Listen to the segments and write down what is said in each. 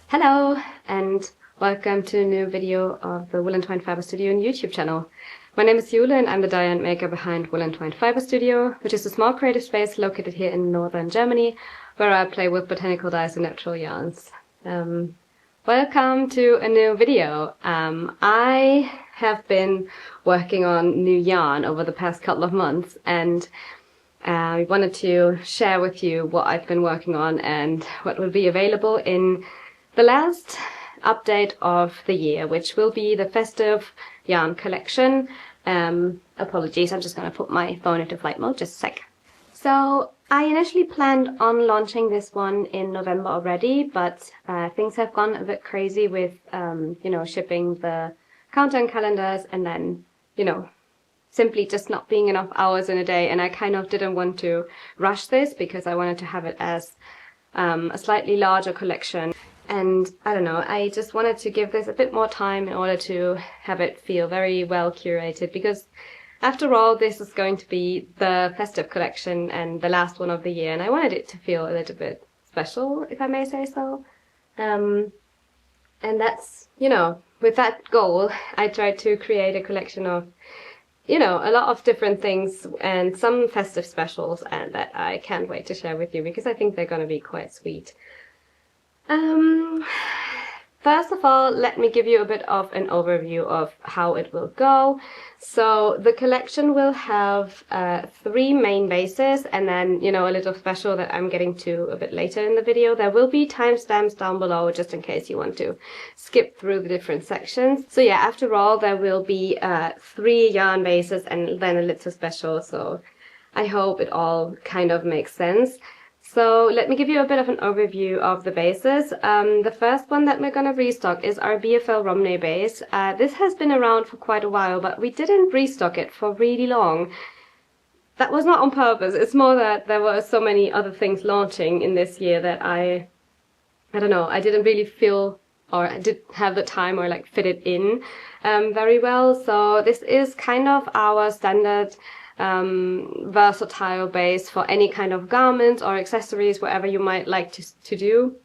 Hello and welcome to a new video of the Wool and Twine Fiber Studio and YouTube channel. My name is Jule and I'm the dye and maker behind Wool and Twine Fiber Studio, which is a small creative space located here in northern Germany where I play with botanical dyes and natural yarns. Welcome to a new video. I have been working on new yarn over the past couple of months, and I wanted to share with you what I've been working on and what will be available in the last update of the year, which will be the festive yarn collection. Apologies, I'm just going to put my phone into flight mode, just a sec. So I initially planned on launching this one in November already, but things have gone a bit crazy with, shipping the countdown calendars and then, simply just not being enough hours in a day. And I kind of didn't want to rush this because I wanted to have it as a slightly larger collection. And I don't know, I just wanted to give this a bit more time in order to have it feel very well curated, because after all, this is going to be the festive collection and the last one of the year, and I wanted it to feel a little bit special, if I may say so. And that's, with that goal, I tried to create a collection of, a lot of different things and some festive specials, and that I can't wait to share with you because I think they're going to be quite sweet. First of all, let me give you a bit of an overview of how it will go. So the collection will have 3 main bases and then, a little special that I'm getting to a bit later in the video. There will be timestamps down below just in case you want to skip through the different sections. So yeah, after all, there will be 3 yarn bases and then a little special. So I hope it all kind of makes sense. So let me give you a bit of an overview of the bases. The first one that we're going to restock is our BFL Romney base. This has been around for quite a while, but we didn't restock it for really long. That was not on purpose. It's more that there were so many other things launching in this year that I don't know, I didn't really feel or I didn't have the time or fit it in very well. So this is kind of our standard versatile base for any kind of garments or accessories, whatever you might like to do.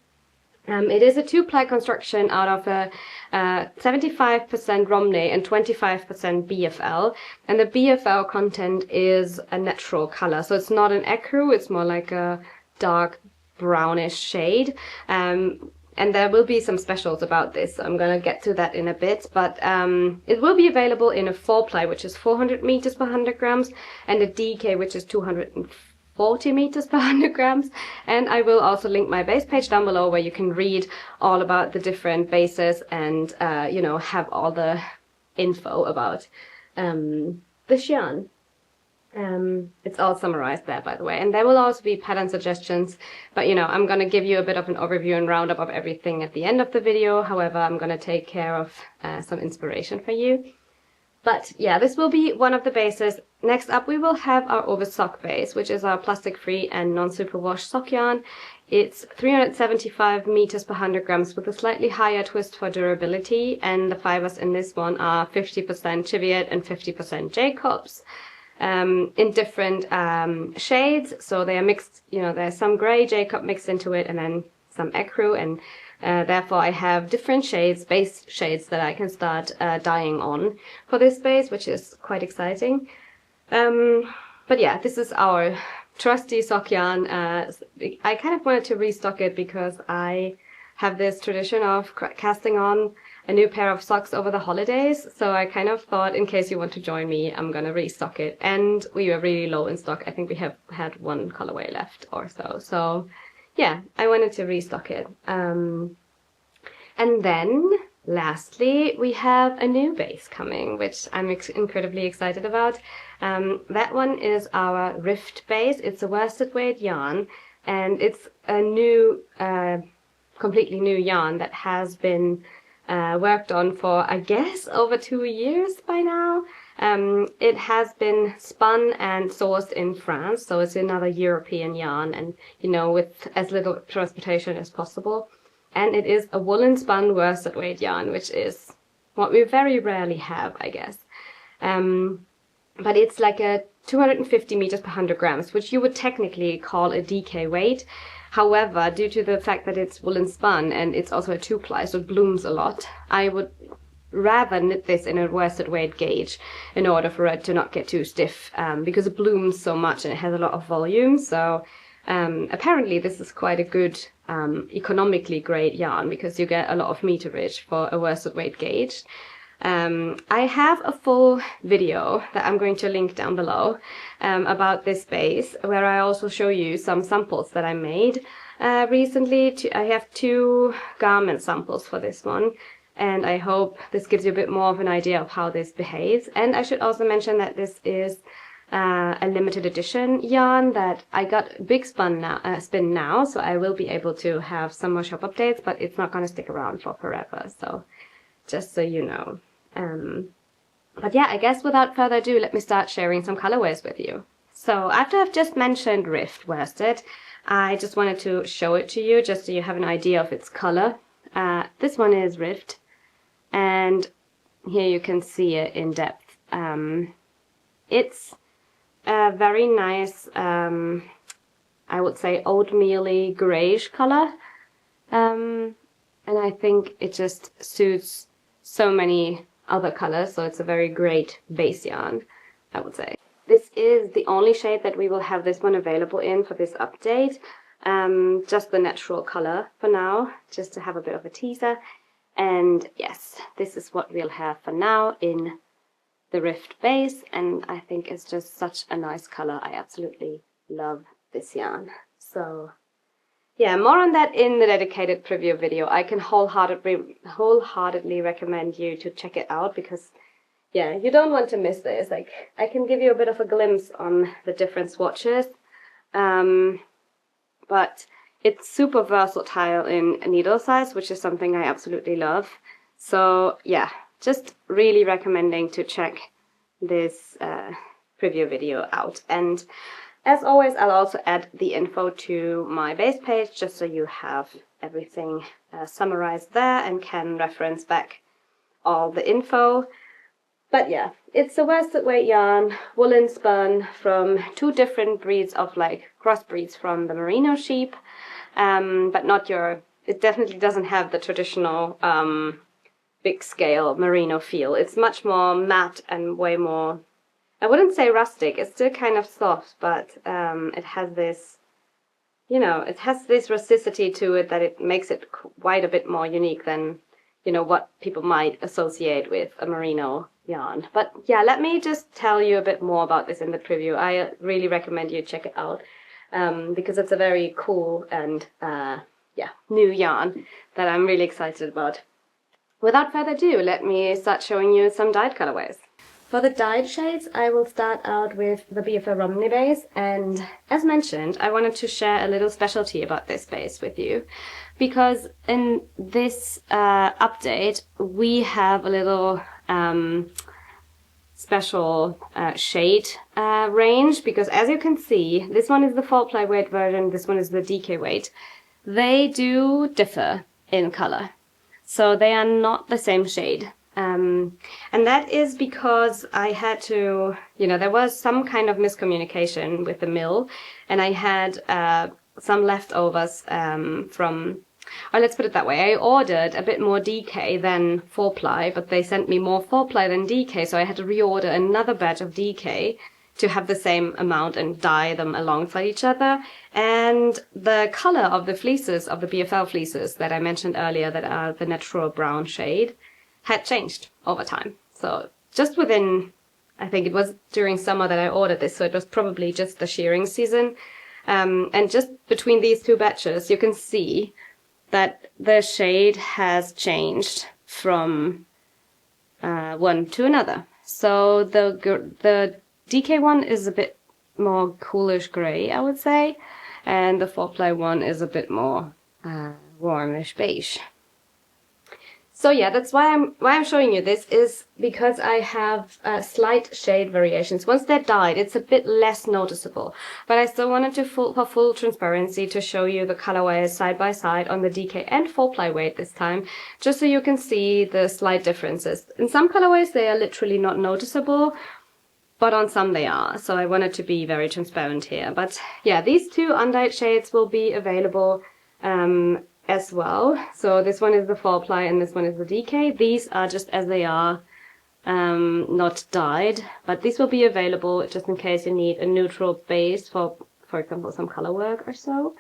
It is a 2-ply construction out of a 75% Romney and 25% BFL, and the BFL content is a natural color, so it's not an ecru, it's more like a dark brownish shade. And there will be some specials about this, so I'm going to get to that in a bit. But it will be available in a 4-ply, which is 400 meters per 100 grams, and a DK, which is 240 meters per 100 grams. And I will also link my base page down below where you can read all about the different bases and, have all the info about this yarn. It's all summarized there, by the way, and there will also be pattern suggestions, but I'm going to give you a bit of an overview and roundup of everything at the end of the video. However, I'm going to take care of some inspiration for you. But yeah, this will be one of the bases. Next up, we will have our ovis sock base, which is our plastic-free and non-superwash sock yarn. It's 375 meters per 100 grams with a slightly higher twist for durability, and the fibers in this one are 50% Cheviot and 50% Jacobs. In different shades, so they are mixed, there's some grey Jacob mixed into it and then some ecru, and therefore I have different shades, base shades, that I can start dyeing on for this base, which is quite exciting. But yeah, this is our trusty sock yarn. I kind of wanted to restock it because I have this tradition of casting on a new pair of socks over the holidays, so I kind of thought, in case you want to join me, I'm gonna restock it. And we were really low in stock. I think we have had 1 colorway left or so. So yeah, I wanted to restock it. And then lastly, we have a new base coming, which I'm incredibly excited about. That one is our Rift base. It's a worsted weight yarn, and it's a new, completely new yarn that has been worked on for, I guess, over 2 years by now. It has been spun and sourced in France, so it's another European yarn, and with as little transportation as possible. And it is a woolen spun worsted weight yarn, which is what we very rarely have, I guess. But it's like a 250 meters per 100 grams, which you would technically call a DK weight. However, due to the fact that it's woolen spun and it's also a 2-ply, so it blooms a lot, I would rather knit this in a worsted weight gauge in order for it to not get too stiff, because it blooms so much and it has a lot of volume. So apparently this is quite a good economically great yarn, because you get a lot of meterage for a worsted weight gauge. I have a full video that I'm going to link down below about this base, where I also show you some samples that I made recently. I have 2 garment samples for this one, and I hope this gives you a bit more of an idea of how this behaves. And I should also mention that this is a limited edition yarn that I got big spin now, so I will be able to have some more shop updates, but it's not going to stick around for forever, so just so you know. But yeah, I guess without further ado, let me start sharing some colorways with you. So after I've just mentioned Rift worsted, I just wanted to show it to you just so you have an idea of its color. This one is Rift, and here you can see it in depth. It's a very nice, I would say oatmeal-y greyish color, and I think it just suits so many other colors, so it's a very great base yarn, I would say. This is the only shade that we will have this one available in for this update, just the natural color for now, just to have a bit of a teaser. And yes, this is what we'll have for now in the Rift base, and I think it's just such a nice color. I absolutely love this yarn. So yeah, more on that in the dedicated preview video. I can wholeheartedly recommend you to check it out, because yeah, you don't want to miss this. Like, I can give you a bit of a glimpse on the different swatches, but it's super versatile in needle size, which is something I absolutely love. So yeah, just really recommending to check this preview video out. And as always, I'll also add the info to my base page, just so you have everything summarized there and can reference back all the info. But yeah, it's a worsted weight yarn, woolen spun from 2 different breeds of crossbreeds from the merino sheep, but not it definitely doesn't have the traditional big scale merino feel. It's much more matte and way more, I wouldn't say rustic, it's still kind of soft, but it has this, it has this rusticity to it that it makes it quite a bit more unique than, what people might associate with a merino yarn. But yeah, let me just tell you a bit more about this in the preview. I really recommend you check it out, because it's a very cool and new yarn that I'm really excited about. Without further ado, let me start showing you some dyed colorways. For the dyed shades, I will start out with the BFL Romney base, and as mentioned, I wanted to share a little specialty about this base with you, because in this update, we have a little special shade range, because as you can see, this one is the 4-ply weight version, this one is the DK weight. They do differ in color, so they are not the same shade. And that is because I had to, there was some kind of miscommunication with the mill, and I had some leftovers or let's put it that way, I ordered a bit more DK than 4-ply, but they sent me more 4-ply than DK, so I had to reorder another batch of DK to have the same amount and dye them alongside each other. And the color of the fleeces, of the BFL fleeces that I mentioned earlier, that are the natural brown shade, had changed over time. So just within, I think it was during summer that I ordered this, so it was probably just the shearing season. And just between these 2 batches, you can see that the shade has changed from one to another. So the DK one is a bit more coolish grey, I would say, and the 4-ply one is a bit more warmish beige. So yeah, that's why I'm showing you this, is because I have slight shade variations. Once they're dyed, it's a bit less noticeable, but I still wanted to, for full transparency, to show you the colorways side by side on the DK and 4-ply weight this time, just so you can see the slight differences. In some colorways, they are literally not noticeable, but on some they are, so I wanted to be very transparent here. But yeah, these two undyed shades will be available as well. So this one is the 4-ply and this one is the DK. These are just as they are, not dyed, but these will be available just in case you need a neutral base for example, some color work or so.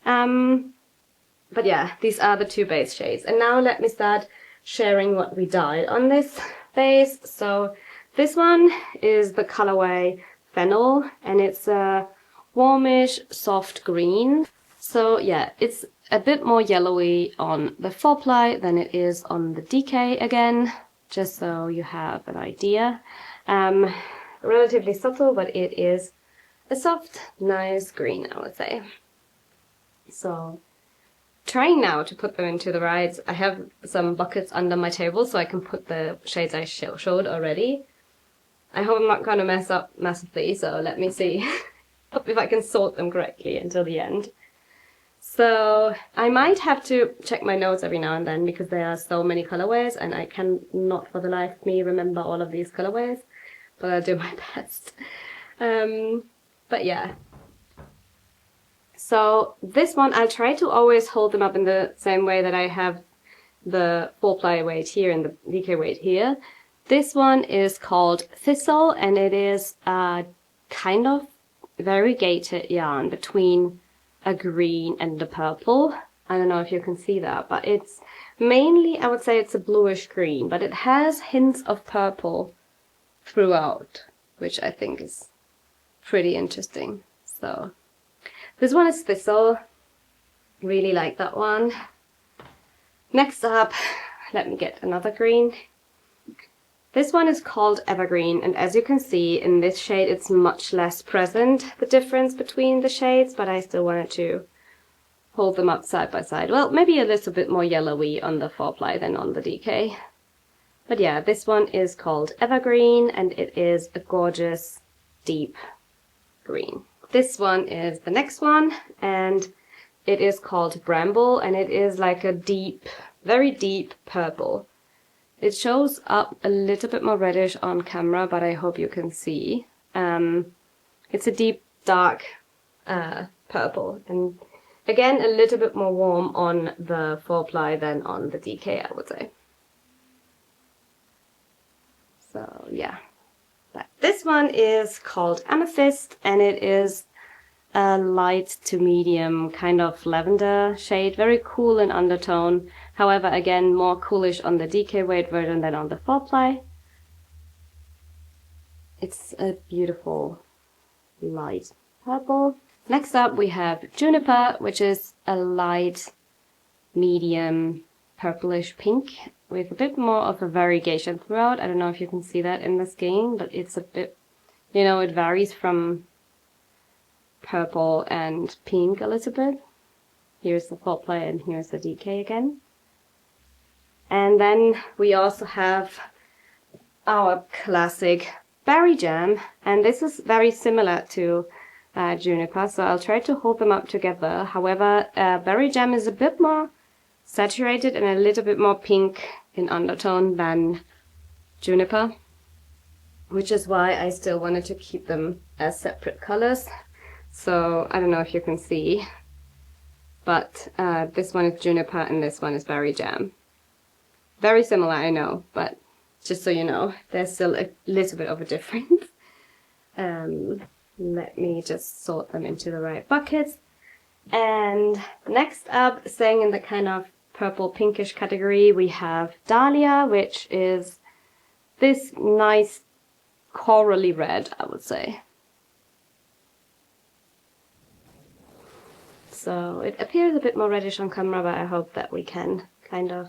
But yeah, these are the two base shades. And now let me start sharing what we dyed on this base. So this one is the colorway Fennel, and it's a warmish, soft green. So yeah, it's a bit more yellowy on the 4-ply than it is on the DK again, just so you have an idea. Relatively subtle, but it is a soft, nice green, I would say. So, trying now to put them into the rides. I have some buckets under my table so I can put the shades I showed already. I hope I'm not going to mess up massively, so let me see if I can sort them correctly until the end. So, I might have to check my notes every now and then because there are so many colorways and I cannot for the life of me remember all of these colorways, but I'll do my best. But yeah. So this one, I'll try to always hold them up in the same way that I have the 4-ply weight here and the DK weight here. This one is called Thistle, and it is a kind of variegated yarn between a green and a purple. I don't know if you can see that, but it's mainly, I would say it's a bluish green, but it has hints of purple throughout, which I think is pretty interesting. So this one is Thistle. Really like that one. Next up, let me get another green. This one is called Evergreen, and as you can see in this shade it's much less present, the difference between the shades, but I still wanted to hold them up side by side. Well, maybe a little bit more yellowy on the 4-ply than on the DK. But yeah, this one is called Evergreen, and it is a gorgeous, deep green. This one is the next one, and it is called Bramble, and it is like a deep, very deep purple. It shows up a little bit more reddish on camera, but I hope you can see. It's a deep, dark purple, and again, a little bit more warm on the 4-ply than on the DK, I would say. So, yeah. But this one is called Amethyst, and it is a light to medium kind of lavender shade, very cool in undertone. However, again, more coolish on the DK weight version than on the 4-ply. It's a beautiful light purple. Next up we have Juniper, which is a light medium purplish pink with a bit more of a variegation throughout. I don't know if you can see that in the skein, but it's a bit, you know, it varies from purple and pink a little bit. Here's the 4-ply and here's the DK again. And then we also have our classic Berry Jam, and this is very similar to Juniper, so I'll try to hold them up together. However, Berry Jam is a bit more saturated and a little bit more pink in undertone than Juniper, which is why I still wanted to keep them as separate colors. So I don't know if you can see, but this one is Juniper and this one is Berry Jam. Very similar, I know, but just so you know, there's still a little bit of a difference. Let me just sort them into the right buckets. And next up, staying in the kind of purple pinkish category, we have Dahlia, which is this nice corally red, I would say. So it appears a bit more reddish on camera, but I hope that we can kind of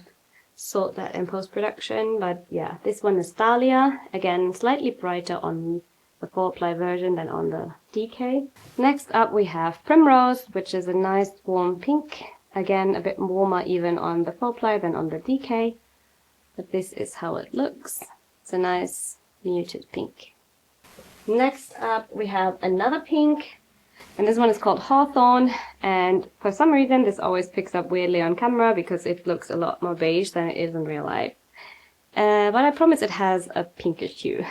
sort that in post-production. But yeah, this one is Dahlia, again slightly brighter on the 4-ply version than on the DK. Next up we have Primrose, which is a nice warm pink, again a bit warmer even on the 4-ply than on the DK, but this is how it looks. It's a nice muted pink. Next up we have another pink, and this one is called Hawthorn, and for some reason this always picks up weirdly on camera because it looks a lot more beige than it is in real life. But I promise it has a pinkish hue.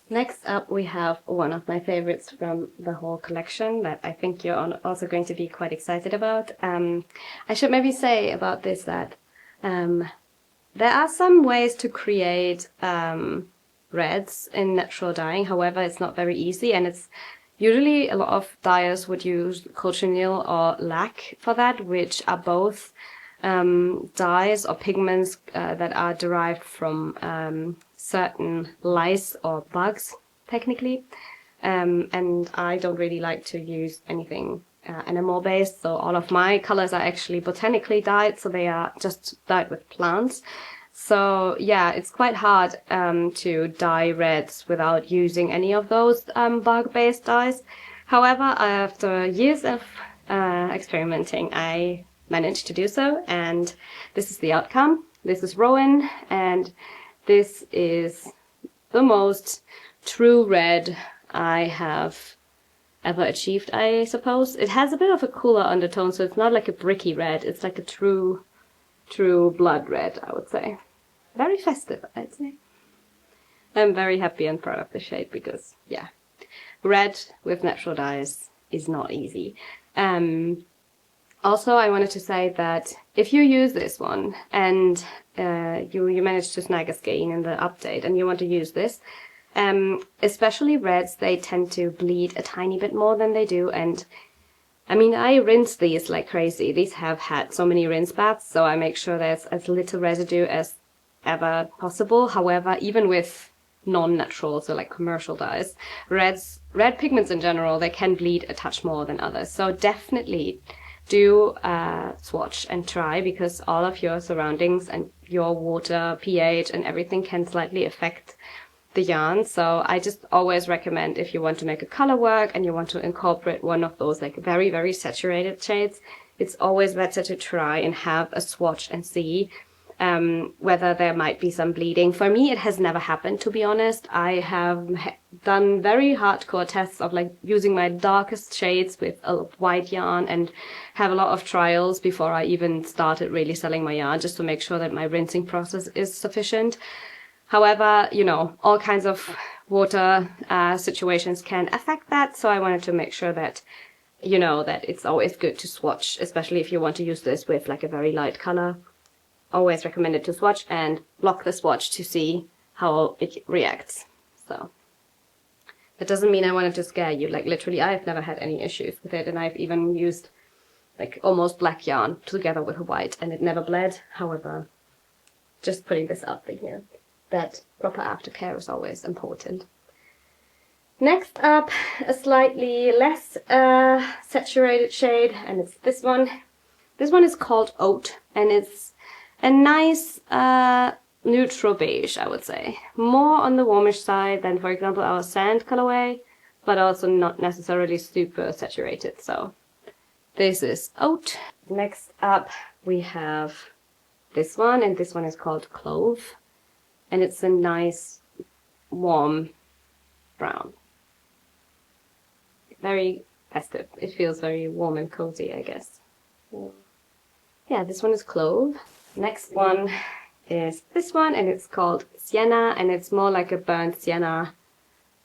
Next up, we have one of my favorites from the whole collection that I think you're also going to be quite excited about. I should maybe say about this that there are some ways to create reds in natural dyeing. However, it's not very easy, and it's usually a lot of dyers would use cochineal or lac for that, which are both dyes or pigments that are derived from certain lice or bugs, technically. And I don't really like to use anything animal-based, so all of my colors are actually botanically dyed, so they are just dyed with plants. So yeah, it's quite hard to dye reds without using any of those bug-based dyes. However, after years of experimenting, I managed to do so, and this is the outcome. This is Rowan, and this is the most true red I have ever achieved, I suppose. It has a bit of a cooler undertone, so it's not like a bricky red. It's like a true blood red, I would say. Very festive, I'd say. I'm very happy and proud of the shade because, yeah, red with natural dyes is not easy. Also, I wanted to say that if you use this one and you manage to snag a skein in the update and you want to use this, especially reds, they tend to bleed a tiny bit more than they do. And I mean, I rinse these like crazy. These have had so many rinse baths, so I make sure there's as little residue as ever possible. However, even with non-natural, so like commercial dyes, red pigments in general, they can bleed a touch more than others. So definitely do swatch and try, because all of your surroundings and your water, pH and everything can slightly affect the yarn. So I just always recommend, if you want to make a color work and you want to incorporate one of those like very, very saturated shades, it's always better to try and have a swatch and see whether there might be some bleeding. For me, it has never happened, to be honest. I have done very hardcore tests of like using my darkest shades with a white yarn and have a lot of trials before I even started really selling my yarn, just to make sure that my rinsing process is sufficient. However, you know, all kinds of water situations can affect that, so I wanted to make sure that, you know, that it's always good to swatch, especially if you want to use this with like a very light color. Always recommended to swatch and block the swatch to see how it reacts. So that doesn't mean I wanted to scare you. Like literally, I've never had any issues with it, and I've even used like almost black yarn together with white and it never bled. However, just putting this out there here, that proper aftercare is always important. Next up, a slightly less saturated shade, and it's this one. This one is called Oat, and it's a nice neutral beige, I would say. More on the warmish side than, for example, our sand colorway, but also not necessarily super saturated. So this is Oat. Next up, we have this one, and this one is called Clove, and it's a nice warm brown. Very festive. It feels very warm and cozy, I guess. Yeah, this one is Clove. Next one is this one, and it's called Sienna, and it's more like a burnt sienna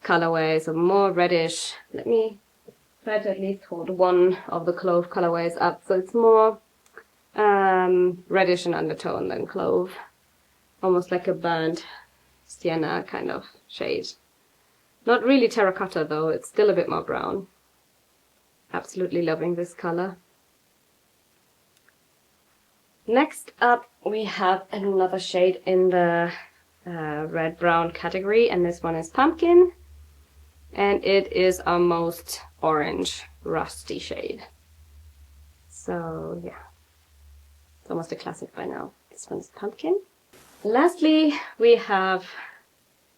colorway, so more reddish. Let me try to at least hold one of the Clove colorways up, so it's more reddish in undertone than Clove. Almost like a burnt sienna kind of shade. Not really terracotta though, it's still a bit more brown. Absolutely loving this color. Next up, we have another shade in the red-brown category, and this one is Pumpkin. And it is our most orange, rusty shade. So, yeah. It's almost a classic by now. This one's Pumpkin. Lastly, we have,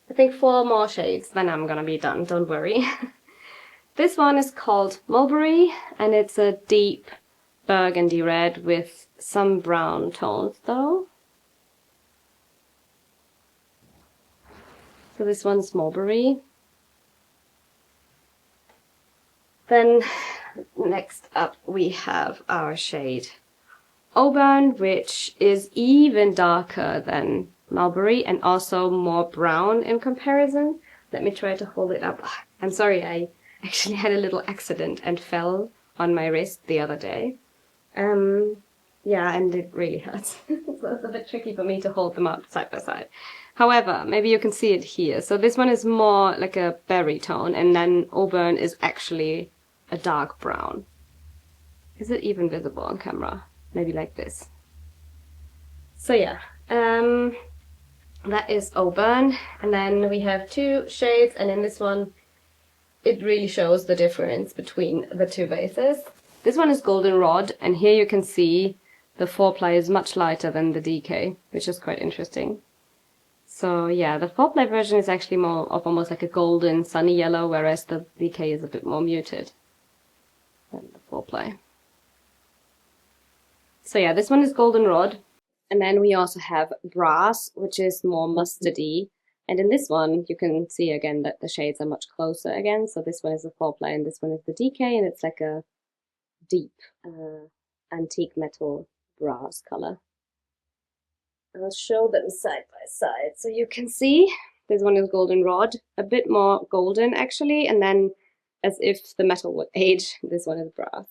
I think, 4 more shades, then I'm gonna be done, don't worry. This one is called Mulberry, and it's a deep burgundy red with some brown tones though. So this one's Mulberry. Then next up we have our shade Auburn, which is even darker than Mulberry and also more brown in comparison. Let me try to hold it up. I'm sorry, I actually had a little accident and fell on my wrist the other day. Yeah, and it really hurts. So it's a bit tricky for me to hold them up side by side. However, maybe you can see it here. So this one is more like a berry tone, and then auburn is actually a dark brown. Is it even visible on camera? Maybe like this. So yeah, that is auburn, and then we have two shades, and in this one it really shows the difference between the two bases. This one is goldenrod, and here you can see the 4-ply is much lighter than the DK, which is quite interesting. So yeah, the 4-ply version is actually more of almost like a golden sunny yellow, whereas the DK is a bit more muted than the 4-ply. So yeah, this one is goldenrod. And then we also have brass, which is more mustardy. And in this one, you can see again that the shades are much closer again. So this one is the 4-ply and this one is the DK, and it's like a deep antique metal brass color. I'll show them side by side so you can see. This one is goldenrod, a bit more golden actually, and then as if the metal would age, this one is brass.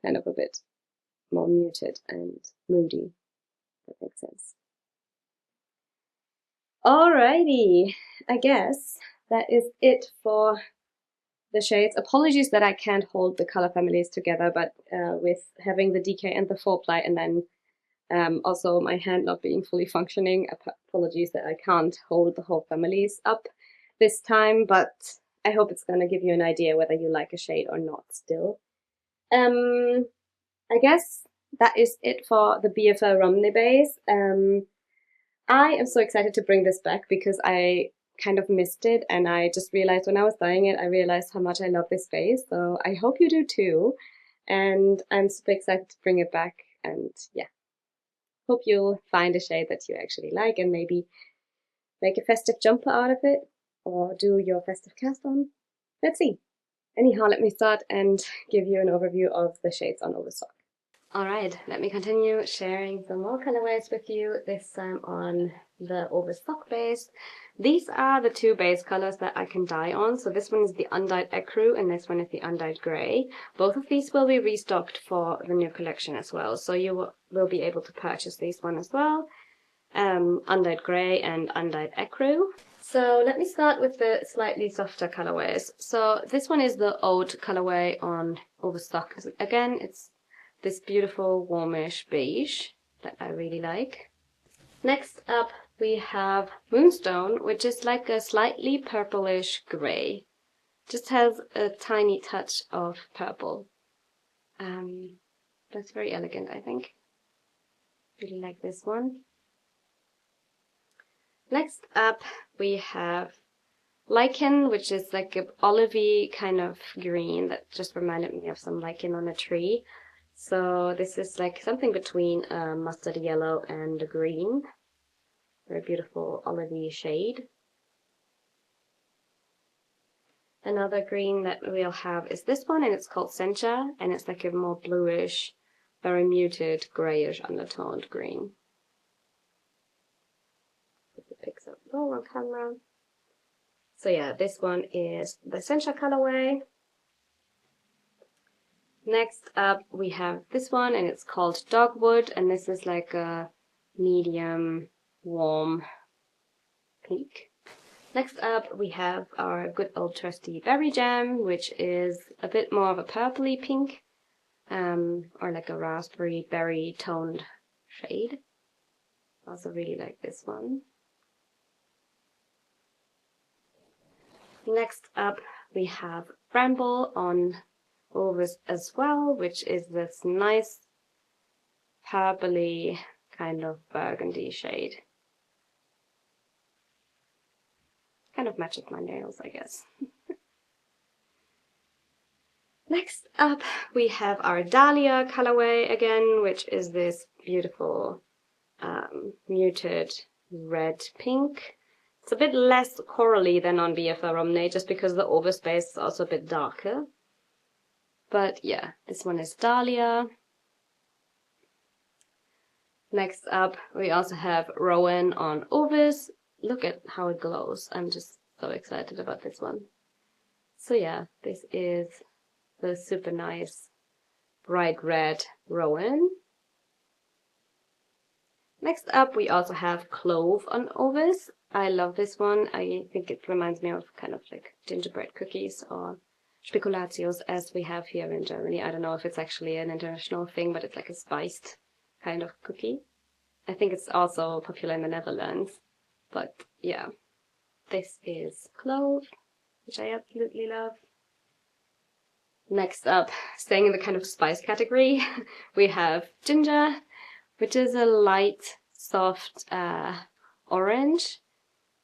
Kind of a bit more muted and moody. That makes sense. Alrighty, I guess that is it for the shades. Apologies that I can't hold the color families together, but with having the DK and the 4-ply, and then also my hand not being fully functioning, apologies that I can't hold the whole families up this time, but I hope it's going to give you an idea whether you like a shade or not still. I guess that is it for the BFL Romney base. I am so excited to bring this back because I kind of missed it, and I just realized when I was buying it, I realized how much I love this base. So I hope you do too, and I'm super excited to bring it back, and yeah, hope you'll find a shade that you actually like and maybe make a festive jumper out of it or do your festive cast on. Let's see. Anyhow, let me start and give you an overview of the shades on Overstock. Alright, let me continue sharing some more colorways with you, this time on the Overstock base. These are the two base colors that I can dye on. So this one is the undyed ecru and this one is the undyed grey. Both of these will be restocked for the new collection as well. So you will be able to purchase these one as well. Undyed grey and undyed ecru. So let me start with the slightly softer colorways. So this one is the Oud colorway on Overstock. Again, it's this beautiful warmish beige that I really like. Next up we have Moonstone, which is like a slightly purplish grey. Just has a tiny touch of purple. That's very elegant, I think. Really like this one. Next up we have Lichen, which is like an olivey kind of green that just reminded me of some lichen on a tree. So this is like something between mustard yellow and green. Very beautiful olivey shade. Another green that we'll have is this one, and it's called Sencha, and it's like a more bluish, very muted, grayish undertoned green. If it picks up well on camera. So yeah, this one is the Sencha colorway. Next up we have this one, and it's called Dogwood, and this is like a medium warm pink. Next up we have our good old trusty Berry Jam, which is a bit more of a purpley pink, or like a raspberry berry toned shade. Also really like this one. Next up we have Bramble on Ovis as well, which is this nice purpley kind of burgundy shade. Kind of matches my nails, I guess. Next up we have our Dahlia colorway again, which is this beautiful muted red pink. It's a bit less corally than on BFL Romney, just because the Ovis base is also a bit darker. But yeah, this one is Dahlia. Next up, we also have Rowan on Ovis. Look at how it glows. I'm just So excited about this one. So yeah, this is the super nice bright red rowan. Next up, we also have clove on ovis. I love this one. I think it reminds me of kind of like gingerbread cookies or spekulatius as we have here in Germany. I don't know if it's actually an international thing, but it's like a spiced kind of cookie. I think it's also popular in the Netherlands. But yeah, this is clove, which I absolutely love. Next up, staying in the kind of spice category, we have ginger, which is a light, soft orange.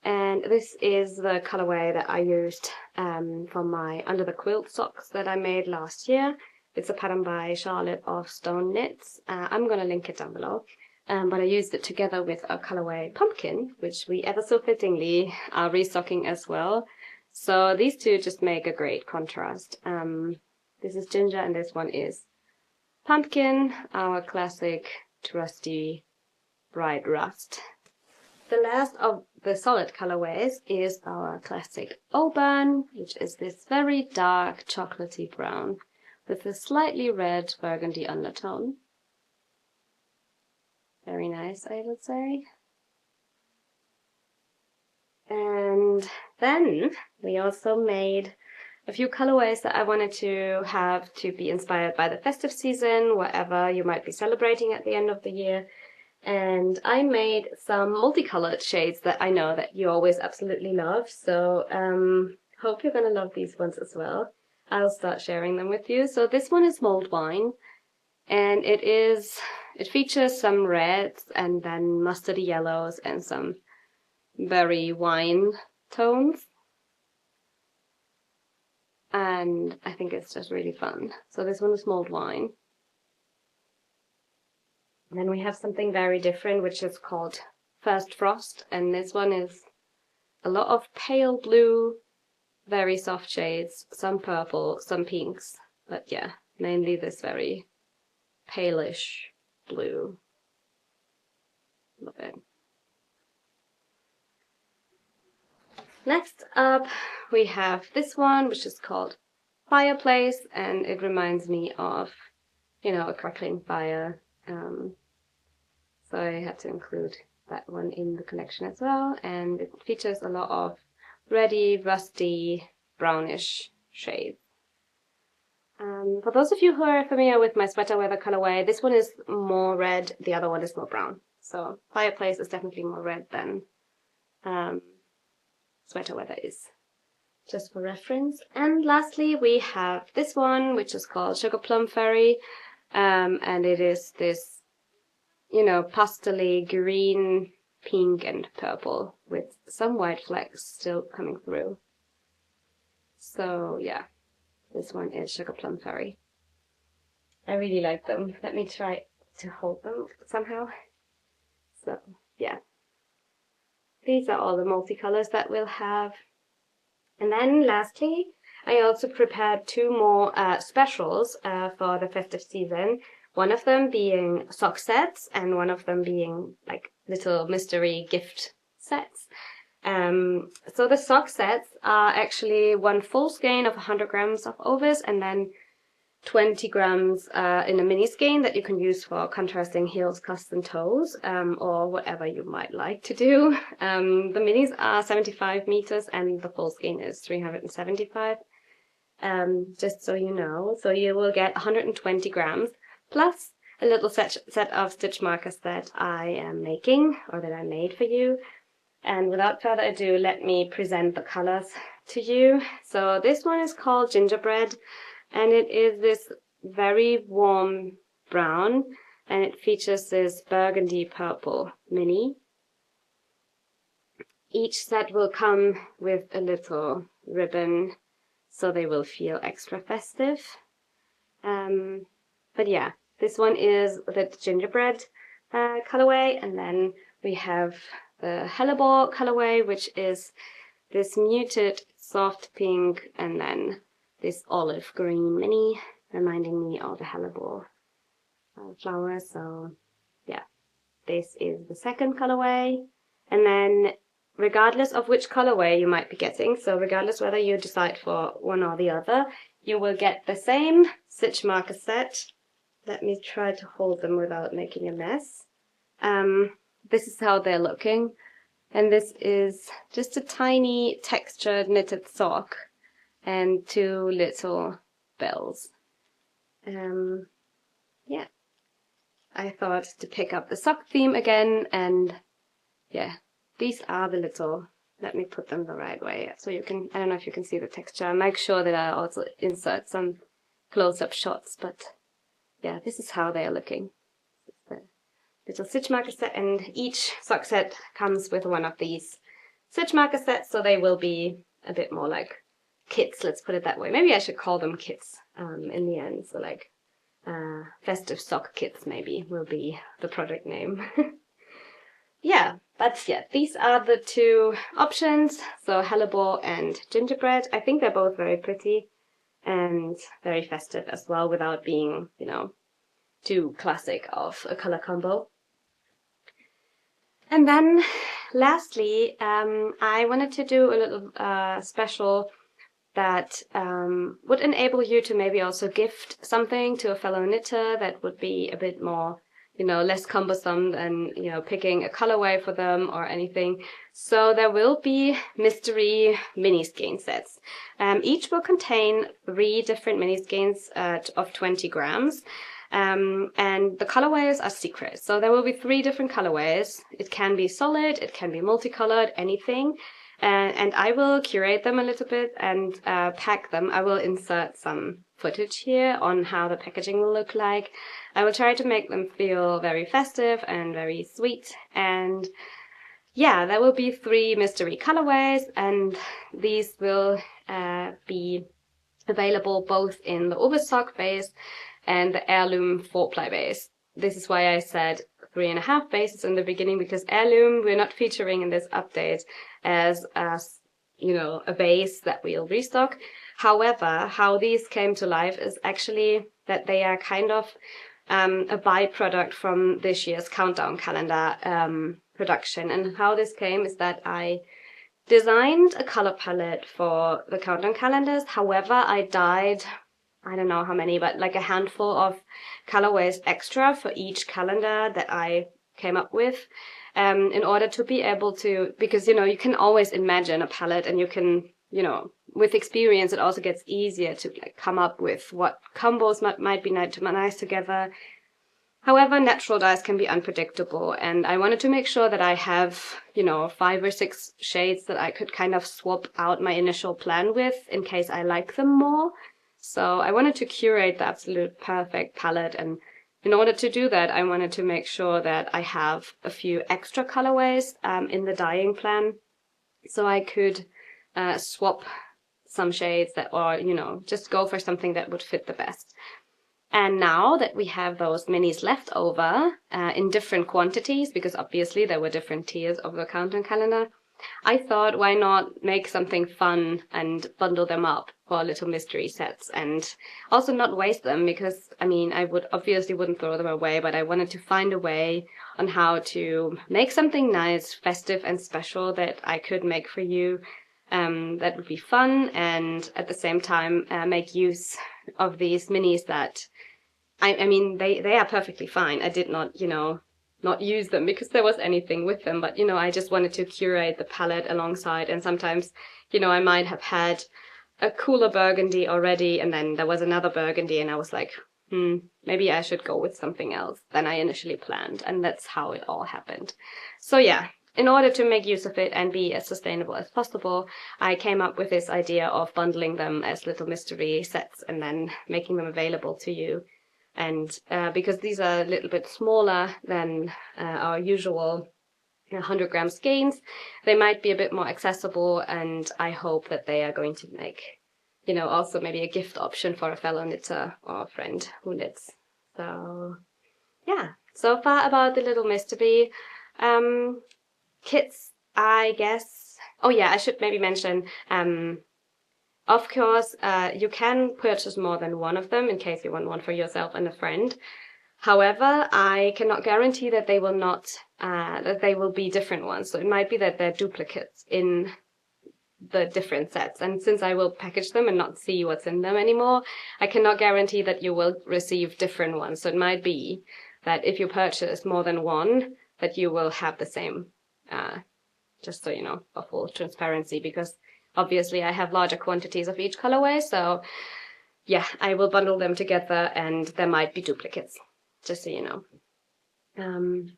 And this is the colorway that I used for my under the quilt socks that I made last year. It's a pattern by Charlotte of Stone Knits. I'm going to link it down below. But I used it together with a colorway pumpkin, which we ever so fittingly are restocking as well. So these two just make a great contrast. This is ginger and this one is pumpkin, our classic trusty bright rust. The last of the solid colorways is our classic auburn, which is this very dark chocolatey brown with a slightly red burgundy undertone. Very nice, I would say. And then we also made a few colorways that I wanted to have to be inspired by the festive season, whatever you might be celebrating at the end of the year. And I made some multicolored shades that I know that you always absolutely love. So hope you're gonna love these ones as well. I'll start sharing them with you. So this one is mulled wine, and it features some reds and then mustardy yellows and some berry wine tones. And I think it's just really fun. So this one is mulled wine. And then we have something very different, which is called First Frost. And this one is a lot of pale blue, very soft shades, some purple, some pinks. But yeah, mainly this very palish blue. Love it. Next up, we have this one, which is called Fireplace, and it reminds me of, you know, a crackling fire. So I had to include that one in the collection as well, and it features a lot of reddy, rusty, brownish shades. For those of you who are familiar with my sweater weather colorway, this one is more red, the other one is more brown. So Fireplace is definitely more red than sweater weather is, just for reference. And lastly, we have this one, which is called Sugar Plum Fairy, and it is this, you know, pastely green, pink, and purple with some white flecks still coming through. So yeah, this one is Sugar Plum Fairy. I really like them. Let me try to hold them somehow. So yeah, these are all the multicolors that we'll have. And then lastly, I also prepared two more specials for the festive season. One of them being sock sets and one of them being like little mystery gift sets. So the sock sets are actually one full skein of 100 grams of ovis and then 20 grams in a mini skein that you can use for contrasting heels, cuffs, and toes, or whatever you might like to do. The minis are 75 meters and the full skein is 375, just so you know. So you will get 120 grams plus a little set of stitch markers that I am making, or that I made for you. And without further ado, let me present the colors to you. So this one is called Gingerbread, and it is this very warm brown, and it features this burgundy purple mini. Each set will come with a little ribbon, so they will feel extra festive. But yeah, this one is the gingerbread colorway, and then we have the hellebore colorway, which is this muted soft pink, and then this olive green mini, reminding me of the hellebore flower. So yeah, this is the second colorway. And then regardless of which colorway you might be getting, so regardless whether you decide for one or the other, you will get the same stitch marker set. Let me try to hold them without making a mess. This is how they're looking, and this is just a tiny textured knitted sock and 2 little bells. Yeah, I thought to pick up the sock theme again, and yeah, these are the little, let me put them the right way so you can, I don't know if you can see the texture. I'll make sure that I also insert some close-up shots, but yeah, this is how they are looking. The little stitch marker set, and each sock set comes with one of these stitch marker sets, so they will be a bit more like kits, let's put it that way. Maybe I should call them kits in the end, so like festive sock kits maybe will be the product name. Yeah, but yeah, these are the 2 options, so hellebore and gingerbread. I think they're both very pretty and very festive as well, without being, you know, too classic of a color combo. And then lastly, I wanted to do a little special that would enable you to maybe also gift something to a fellow knitter that would be a bit more, you know, less cumbersome than, you know, picking a colorway for them or anything. So there will be mystery mini skein sets. Each will contain 3 different mini skeins of 20 grams. And the colorways are secret. So there will be 3 different colorways. It can be solid, it can be multicolored, anything. And I will curate them a little bit and pack them. I will insert some footage here on how the packaging will look like. I will try to make them feel very festive and very sweet. And yeah, there will be 3 mystery colorways, and these will be available both in the ovis sock base and the heirloom 4-ply base. This is why I said 3.5 bases in the beginning, because heirloom we're not featuring in this update as you know, a base that we'll restock. However, how these came to life is actually that they are kind of a byproduct from this year's countdown calendar production. And how this came is that I designed a color palette for the countdown calendars. However, I dyed, I don't know how many, but like a handful of colorways extra for each calendar that I came up with, in order to be able to, because, you know, you can always imagine a palette, and you can, you know, with experience, it also gets easier to like come up with what combos might be nice together. However, natural dyes can be unpredictable, and I wanted to make sure that I have, you know, 5 or 6 shades that I could kind of swap out my initial plan with in case I like them more. So I wanted to curate the absolute perfect palette, and in order to do that, I wanted to make sure that I have a few extra colorways in the dyeing plan, so I could swap some shades that, or, you know, just go for something that would fit the best. And now that we have those minis left over in different quantities, because obviously there were different tiers of the countdown calendar, I thought, why not make something fun and bundle them up for little mystery sets, and also not waste them, because, I mean, I wouldn't throw them away, but I wanted to find a way on how to make something nice, festive and special that I could make for you, that would be fun, and at the same time make use of these minis that, I mean, they are perfectly fine. I did not, you know, not use them because there was anything with them, but, you know, I just wanted to curate the palette alongside, and sometimes, you know, I might have had a cooler burgundy already, and then there was another burgundy, and I was like, maybe I should go with something else than I initially planned, and that's how it all happened. So yeah, in order to make use of it and be as sustainable as possible, I came up with this idea of bundling them as little mystery sets and then making them available to you. And because these are a little bit smaller than our usual 100 gram skeins, they might be a bit more accessible, and I hope that they are going to make, you know, also maybe a gift option for a fellow knitter or a friend who knits. So yeah, so far about the little mystery kits, I guess. Oh yeah, I should maybe mention, of course, you can purchase more than one of them in case you want one for yourself and a friend. However, I cannot guarantee that they will not, that they will be different ones. So it might be that they're duplicates in the different sets. And since I will package them and not see what's in them anymore, I cannot guarantee that you will receive different ones. So it might be that if you purchase more than one, that you will have the same, just so you know, for full transparency, because obviously I have larger quantities of each colorway. So yeah, I will bundle them together and there might be duplicates, just so you know.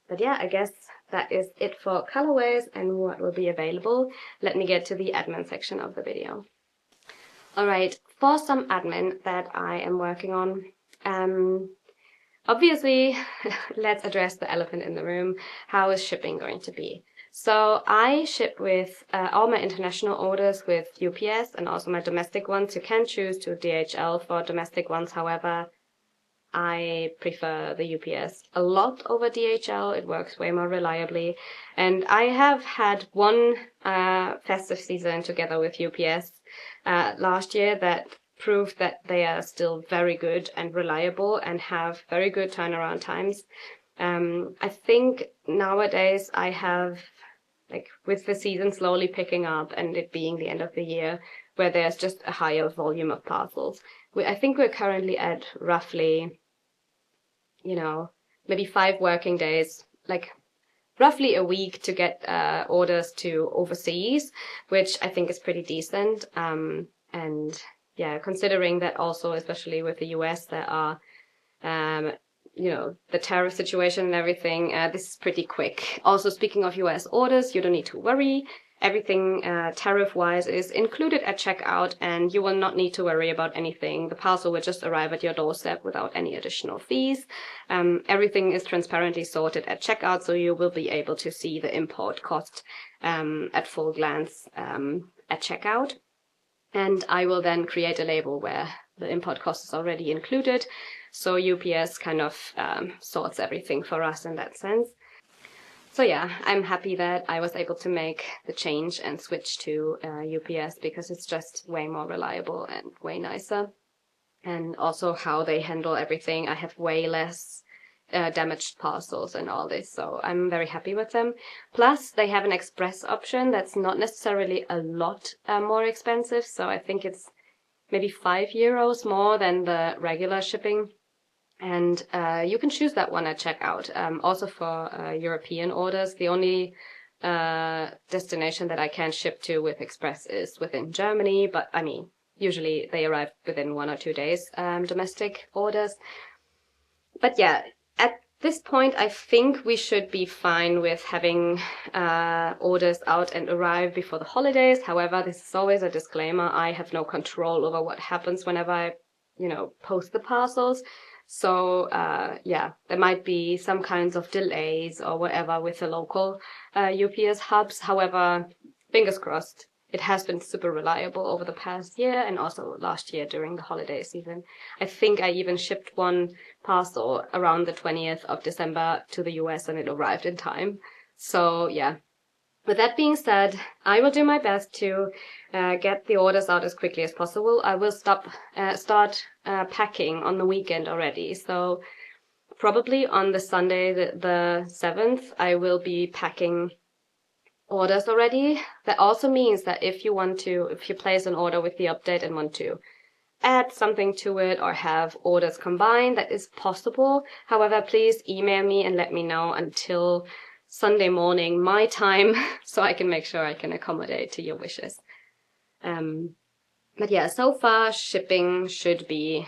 But yeah, I guess that is it for colorways and what will be available. Let me get to the admin section of the video. Alright, for some admin that I am working on, obviously, let's address the elephant in the room. How is shipping going to be? So I ship with all my international orders with UPS and also my domestic ones. You can choose to DHL for domestic ones, however, I prefer the UPS a lot over DHL. It works way more reliably. And I have had one festive season together with UPS last year that proved that they are still very good and reliable and have very good turnaround times. I think nowadays I have, like, with the season slowly picking up and it being the end of the year, where there's just a higher volume of parcels. I think we're currently at roughly, you know, maybe 5 working days, like roughly a week to get orders to overseas, which I think is pretty decent. And yeah, considering that also, especially with the US, there are, you know, the tariff situation and everything, this is pretty quick. Also, speaking of US orders, you don't need to worry. Everything tariff-wise is included at checkout, and you will not need to worry about anything. The parcel will just arrive at your doorstep without any additional fees. Everything is transparently sorted at checkout, so you will be able to see the import cost at full glance at checkout. And I will then create a label where the import cost is already included. So UPS kind of sorts everything for us in that sense. So yeah, I'm happy that I was able to make the change and switch to UPS because it's just way more reliable and way nicer. And also how they handle everything. I have way less damaged parcels and all this, so I'm very happy with them. Plus, they have an express option that's not necessarily a lot more expensive, so I think it's maybe €5 more than the regular shipping. And you can choose that one at checkout. Also for European orders, the only destination that I can ship to with Express is within Germany, but I mean, usually they arrive within 1 or 2 days, domestic orders. But yeah, at this point, I think we should be fine with having orders out and arrive before the holidays. However, this is always a disclaimer. I have no control over what happens whenever I, you know, post the parcels. So, yeah, there might be some kinds of delays or whatever with the local UPS hubs. However, fingers crossed, it has been super reliable over the past year and also last year during the holiday season. I think I even shipped one parcel around the 20th of December to the US and it arrived in time. So, yeah. With that being said, I will do my best to get the orders out as quickly as possible. I will start packing on the weekend already. So probably on the Sunday, the 7th, I will be packing orders already. That also means that if you place an order with the update and want to add something to it or have orders combined, that is possible. However, please email me and let me know until Sunday morning, my time, so I can make sure I can accommodate to your wishes. But yeah, so far shipping should be,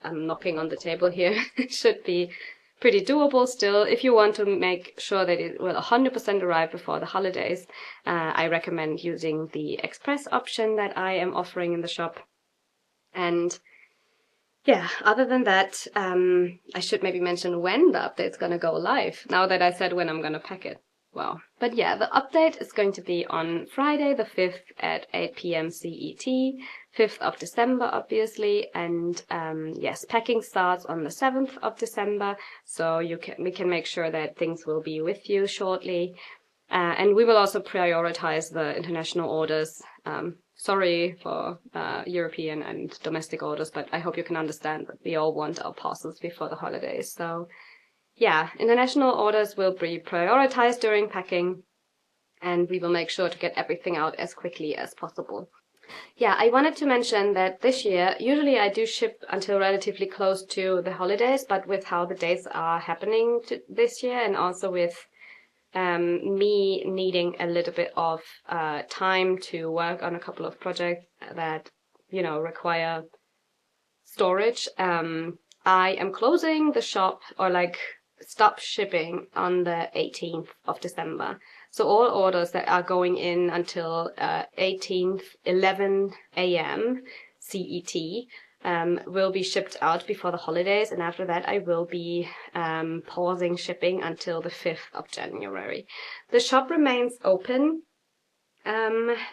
I'm knocking on the table here, should be pretty doable still. If you want to make sure that it will 100% arrive before the holidays, I recommend using the express option that I am offering in the shop. And yeah, other than that, I should maybe mention when the update's gonna go live, now that I said when I'm gonna pack it. Wow. But yeah, the update is going to be on Friday the 5th at 8 p.m. CET, 5th of December, obviously. And yes, packing starts on the 7th of December, so we can make sure that things will be with you shortly. And we will also prioritize the international orders. Sorry for European and domestic orders, but I hope you can understand that we all want our parcels before the holidays. So yeah, international orders will be prioritized during packing, and we will make sure to get everything out as quickly as possible. Yeah, I wanted to mention that this year, usually I do ship until relatively close to the holidays, but with how the dates are happening this year, and also with me needing a little bit of time to work on a couple of projects that, you know, require storage, I am closing the shop, or like stop shipping on the 18th of December. So all orders that are going in until 18th, 11 a.m. CET will be shipped out before the holidays, and after that I will be pausing shipping until the 5th of January. The shop remains open,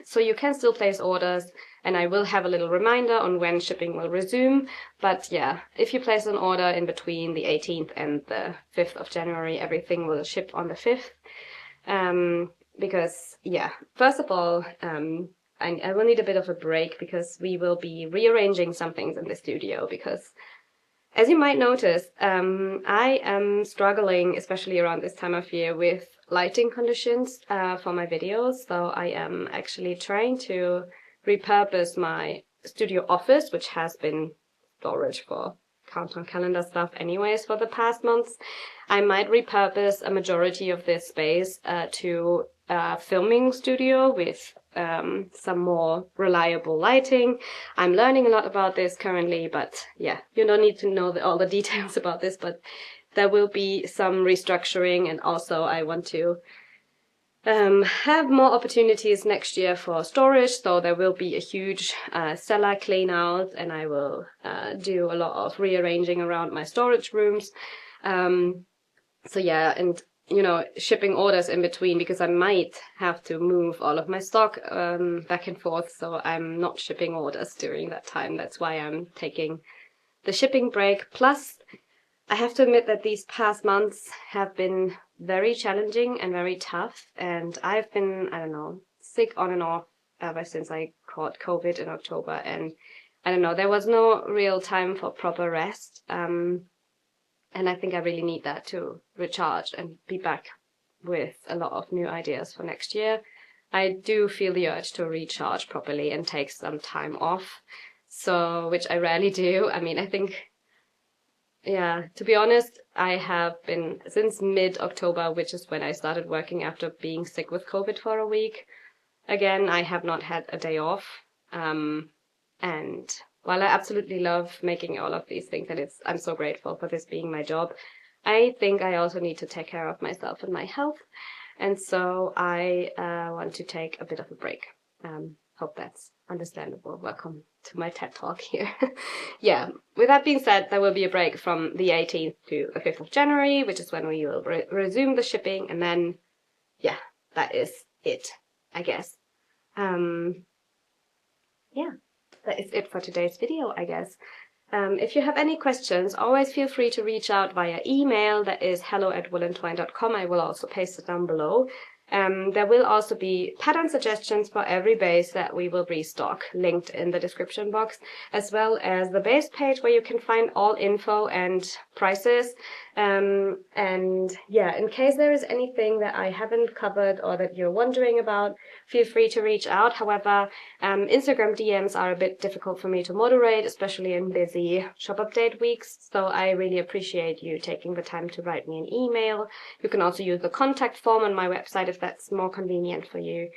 so you can still place orders, and I will have a little reminder on when shipping will resume. But yeah, if you place an order in between the 18th and the 5th of January, everything will ship on the 5th. Because, yeah, first of all, I will need a bit of a break because we will be rearranging some things in the studio because, as you might notice, I am struggling, especially around this time of year, with lighting conditions for my videos. So I am actually trying to repurpose my studio office, which has been storage for countdown calendar stuff anyways for the past months. I might repurpose a majority of this space to a filming studio with some more reliable lighting. I'm learning a lot about this currently, but yeah, you don't need to know all the details about this, but there will be some restructuring, and also I want to have more opportunities next year for storage, so there will be a huge cellar clean out, and I will do a lot of rearranging around my storage rooms. So yeah, and you know, shipping orders in between, because I might have to move all of my stock back and forth, so I'm not shipping orders during that time. That's why I'm taking the shipping break. Plus, I have to admit that these past months have been very challenging and very tough, and I've been, I don't know, sick on and off ever since I caught COVID in October, and I don't know, there was no real time for proper rest, and I think I really need that to recharge and be back with a lot of new ideas for next year. I do feel the urge to recharge properly and take some time off, so, which I rarely do. I mean, I think, yeah, to be honest, I have been, since mid-October, which is when I started working after being sick with COVID for a week, again, I have not had a day off. And while I absolutely love making all of these things, and I'm so grateful for this being my job, I think I also need to take care of myself and my health. And so I want to take a bit of a break. Hope that's understandable. Welcome to my TED Talk here. Yeah, with that being said, there will be a break from the 18th to the 5th of January, which is when we will resume the shipping. And then, yeah, that is it, I guess. Yeah, that is it for today's video, I guess. If you have any questions, always feel free to reach out via email. That is hello@woollentwine.com. I will also paste it down below. There will also be pattern suggestions for every base that we will restock, linked in the description box, as well as the base page where you can find all info and prices. And yeah, in case there is anything that I haven't covered or that you're wondering about, feel free to reach out. However, Instagram DMs are a bit difficult for me to moderate, especially in busy shop update weeks. So I really appreciate you taking the time to write me an email. You can also use the contact form on my website if that's more convenient for you.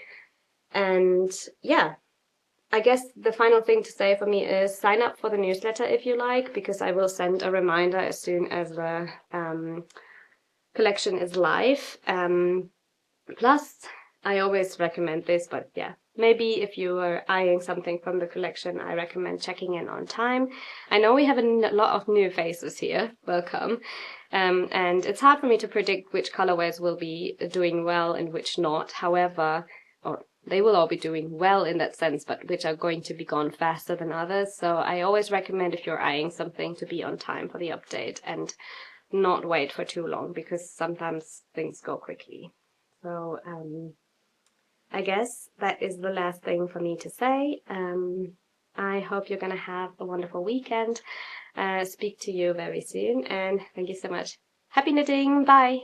And yeah, I guess the final thing to say for me is sign up for the newsletter if you like, because I will send a reminder as soon as the collection is live. Plus, I always recommend this, but yeah, maybe if you are eyeing something from the collection, I recommend checking in on time. I know we have a lot of new faces here. Welcome. And it's hard for me to predict which colorways will be doing well and which not. However, or they will all be doing well in that sense, but which are going to be gone faster than others. So I always recommend, if you're eyeing something, to be on time for the update and not wait for too long, because sometimes things go quickly. So I guess that is the last thing for me to say. I hope you're going to have a wonderful weekend. Speak to you very soon, and thank you so much. Happy knitting, bye!